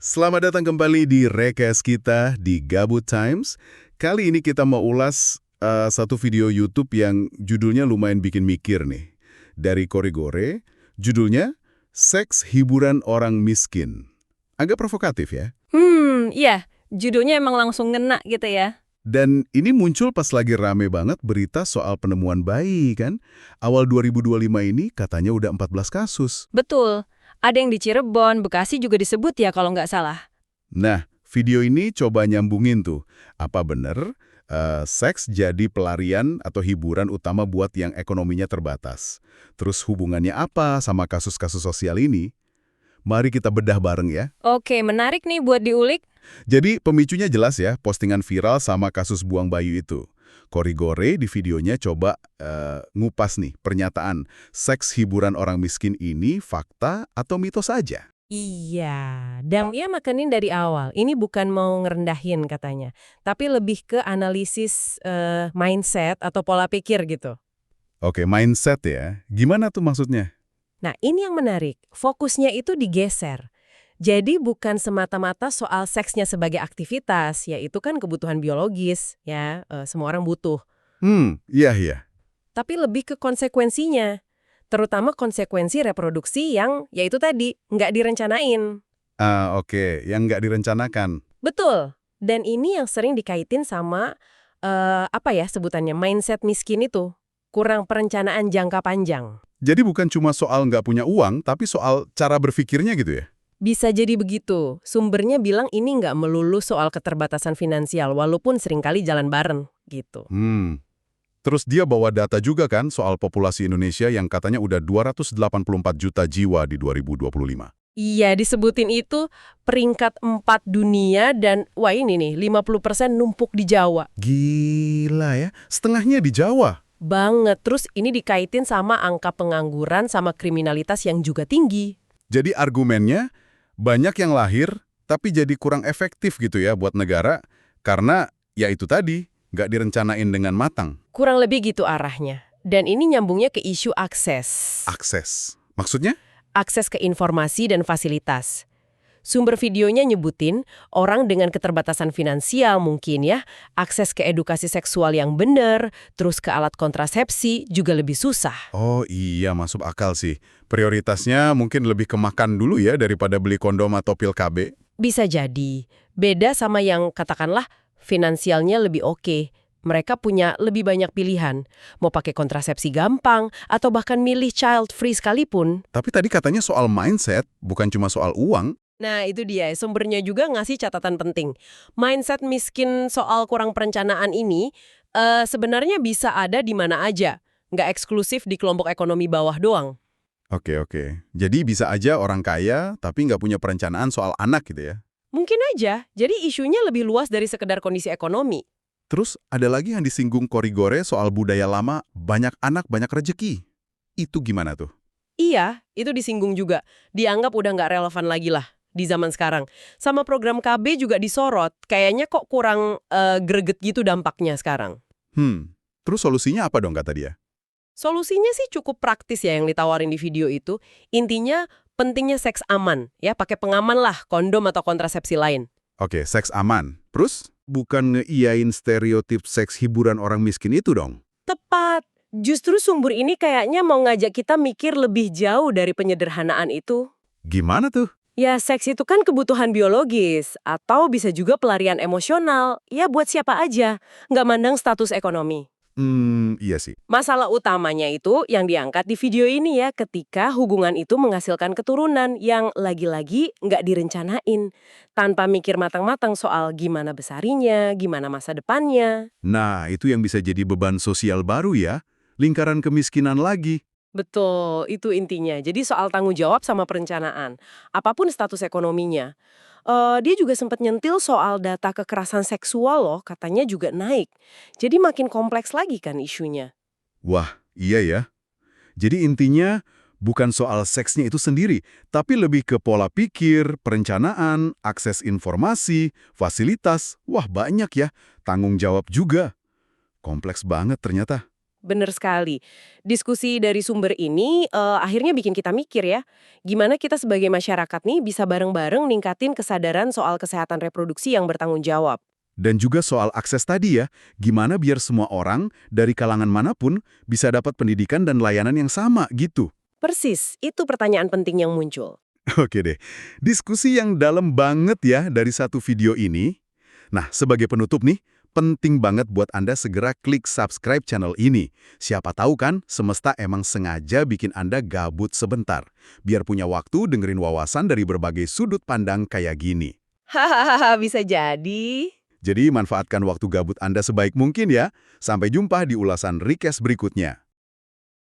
Selamat datang kembali di Recast kita di Gabut Times. Kali ini kita mau ulas satu video YouTube yang judulnya lumayan bikin mikir nih. Dari Korigore, judulnya Seks Hiburan Orang Miskin. Agak provokatif ya. Iya, judulnya emang langsung ngena gitu ya. Dan ini muncul pas lagi rame banget berita soal penemuan bayi kan. Awal 2025 ini katanya udah 14 kasus. Betul, ada yang di Cirebon, Bekasi juga disebut ya kalau nggak salah. Nah, video ini coba nyambungin tuh. Apa bener seks jadi pelarian atau hiburan utama buat yang ekonominya terbatas? Terus hubungannya apa sama kasus-kasus sosial ini? Mari kita bedah bareng ya. Oke, menarik nih buat diulik. Jadi pemicunya jelas ya, postingan viral sama kasus buang bayi itu. Korigore di videonya coba ngupas nih pernyataan seks hiburan orang miskin ini fakta atau mitos aja. Iya, dan dia makenin dari awal. Ini bukan mau ngerendahin katanya, tapi lebih ke analisis mindset atau pola pikir gitu. Oke, mindset ya. Gimana tuh maksudnya? Nah, ini yang menarik. Fokusnya itu digeser. Jadi bukan semata-mata soal seksnya sebagai aktivitas, yaitu kan kebutuhan biologis, ya, semua orang butuh. Iya, iya. Tapi lebih ke konsekuensinya, terutama konsekuensi reproduksi yang, yaitu tadi, nggak direncanain. Oke, yang nggak direncanakan. Betul. Dan ini yang sering dikaitin sama, apa ya sebutannya, mindset miskin itu. Kurang perencanaan jangka panjang. Jadi bukan cuma soal nggak punya uang, tapi soal cara berpikirnya gitu ya? Bisa jadi begitu. Sumbernya bilang ini nggak melulu soal keterbatasan finansial, walaupun seringkali jalan bareng, gitu. Terus dia bawa data juga kan soal populasi Indonesia yang katanya udah 284 juta jiwa di 2025. Iya, disebutin itu peringkat 4 dunia dan, wah ini nih, 50% numpuk di Jawa. Gila ya, setengahnya di Jawa. Banget. Terus ini dikaitin sama angka pengangguran sama kriminalitas yang juga tinggi. Jadi argumennya, banyak yang lahir, tapi jadi kurang efektif gitu ya buat negara, karena ya itu tadi, nggak direncanain dengan matang. Kurang lebih gitu arahnya. Dan ini nyambungnya ke isu akses. Akses. Maksudnya? Akses ke informasi dan fasilitas. Sumber videonya nyebutin orang dengan keterbatasan finansial mungkin ya, akses ke edukasi seksual yang benar, terus ke alat kontrasepsi juga lebih susah. Oh iya, masuk akal sih. Prioritasnya mungkin lebih ke makan dulu ya daripada beli kondom atau pil KB. Bisa jadi. Beda sama yang katakanlah finansialnya lebih oke. Mereka punya lebih banyak pilihan. Mau pakai kontrasepsi gampang, atau bahkan milih child free sekalipun. Tapi tadi katanya soal mindset, bukan cuma soal uang. Nah, itu dia. Sumbernya juga ngasih catatan penting. Mindset miskin soal kurang perencanaan ini sebenarnya bisa ada di mana aja. Nggak eksklusif di kelompok ekonomi bawah doang. Oke. Jadi bisa aja orang kaya, tapi nggak punya perencanaan soal anak gitu ya. Mungkin aja. Jadi isunya lebih luas dari sekedar kondisi ekonomi. Terus ada lagi yang disinggung Korigore soal budaya lama, banyak anak, banyak rejeki. Itu gimana tuh? Iya, itu disinggung juga. Dianggap udah nggak relevan lagi lah di zaman sekarang. Sama program KB juga disorot. Kayaknya kok kurang greget gitu dampaknya sekarang. Terus solusinya apa dong kata dia? Solusinya sih cukup praktis ya yang ditawarin di video itu. Intinya pentingnya seks aman. Ya, pakai pengaman lah, kondom atau kontrasepsi lain. Oke, seks aman. Terus? Bukan ngeiyain stereotip seks hiburan orang miskin itu dong? Tepat. Justru sumber ini kayaknya mau ngajak kita mikir lebih jauh dari penyederhanaan itu. Gimana tuh? Ya, seks itu kan kebutuhan biologis, atau bisa juga pelarian emosional. Ya, buat siapa aja, nggak mandang status ekonomi. Iya sih. Masalah utamanya itu yang diangkat di video ini ya, ketika hubungan itu menghasilkan keturunan yang lagi-lagi nggak direncanain, tanpa mikir matang-matang soal gimana besarinya, gimana masa depannya. Nah, itu yang bisa jadi beban sosial baru ya. Lingkaran kemiskinan lagi. Betul, itu intinya. Jadi soal tanggung jawab sama perencanaan, apapun status ekonominya. Dia juga sempat nyentil soal data kekerasan seksual loh, katanya juga naik. Jadi makin kompleks lagi kan isunya. Wah, iya ya. Jadi intinya bukan soal seksnya itu sendiri, tapi lebih ke pola pikir, perencanaan, akses informasi, fasilitas. Wah, banyak ya. Tanggung jawab juga. Kompleks banget ternyata. Bener sekali. Diskusi dari sumber ini akhirnya bikin kita mikir ya, gimana kita sebagai masyarakat nih bisa bareng-bareng ningkatin kesadaran soal kesehatan reproduksi yang bertanggung jawab. Dan juga soal akses tadi ya, gimana biar semua orang dari kalangan manapun bisa dapat pendidikan dan layanan yang sama gitu. Persis, itu pertanyaan penting yang muncul. Oke deh, diskusi yang dalam banget ya dari satu video ini. Nah, sebagai penutup nih, penting banget buat Anda segera klik subscribe channel ini. Siapa tahu kan, semesta emang sengaja bikin Anda gabut sebentar, biar punya waktu dengerin wawasan dari berbagai sudut pandang kayak gini. Hahaha, bisa jadi. Jadi manfaatkan waktu gabut Anda sebaik mungkin ya. Sampai jumpa di ulasan Rikes berikutnya.